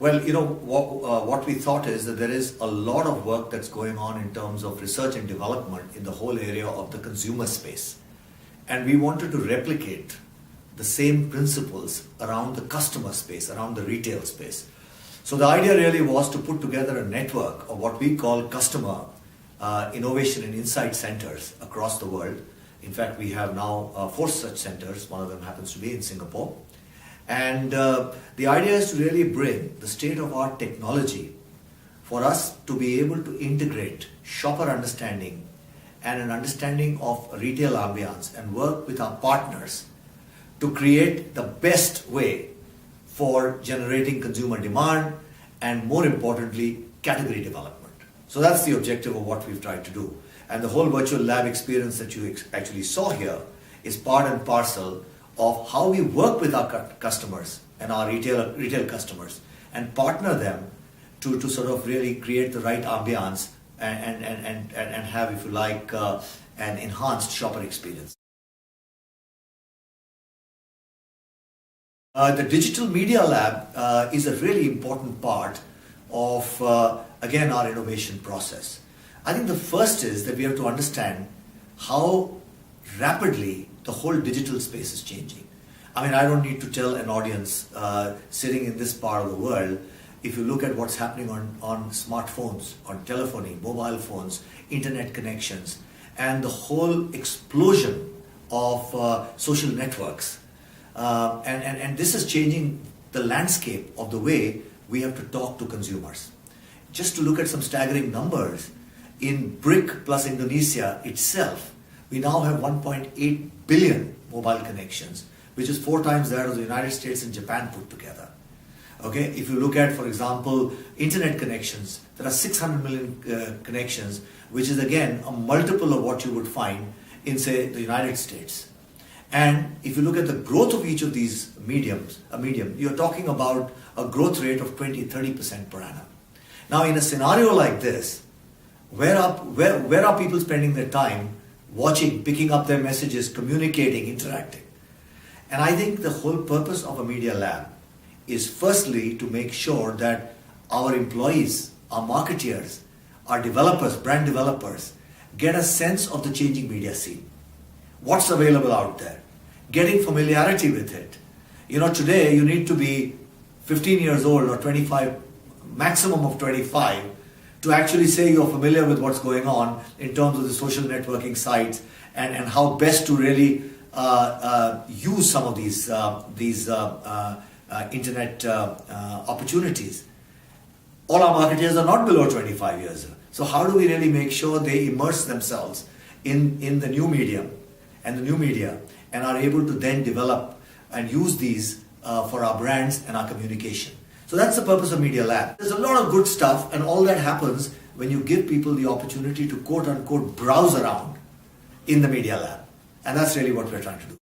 Well, what we thought is that there is a lot of work that's going on in terms of research and development in the whole area of the consumer space. And we wanted to replicate the same principles around the customer space, around the retail space. So the idea really was to put together a network of what we call customer innovation and insight centers across the world. In fact, we have now 4 such centers. One of them happens to be in Singapore. And the idea is to really bring the state-of-art technology for us to be able to integrate shopper understanding and an understanding of retail ambience and work with our partners to create the best way for generating consumer demand and, more importantly, category development. So that's the objective of what we've tried to do. And the whole virtual lab experience that you actually saw here is part and parcel of how we work with our customers and our retail customers and partner them to sort of really create the right ambience and have, if you like, an enhanced shopper experience. The Digital Media Lab is a really important part of, again, our innovation process. I think the first is that we have to understand how rapidly the whole digital space is changing. I mean, I don't need to tell an audience sitting in this part of the world, if you look at what's happening on smartphones, on telephony, mobile phones, internet connections, and the whole explosion of social networks. And this is changing the landscape of the way we have to talk to consumers. Just to look at some staggering numbers, in BRIC plus Indonesia itself, we now have 1.8 billion mobile connections, which is 4 times that of the United States and Japan put together. Okay, if you look at, for example, internet connections, there are 600 million connections, which is again a multiple of what you would find in, say, the United States. And if you look at the growth of each of these mediums, you're talking about a growth rate of 20-30% per annum. Now, in a scenario like this, where are people spending their time watching, picking up their messages, communicating, interacting? And I think the whole purpose of a media lab is firstly to make sure that our employees, our marketeers, our developers, brand developers, get a sense of the changing media scene. What's available out there? Getting familiarity with it. You know, today you need to be 15 years old or 25, maximum of 25, to actually say you're familiar with what's going on in terms of the social networking sites and how best to really use some of these internet opportunities. All our marketers are not below 25 years. So how do we really make sure they immerse themselves in the new medium and the new media and are able to then develop and use these for our brands and our communication? So that's the purpose of Media Lab. There's a lot of good stuff, and all that happens when you give people the opportunity to quote-unquote browse around in the Media Lab. And that's really what we're trying to do.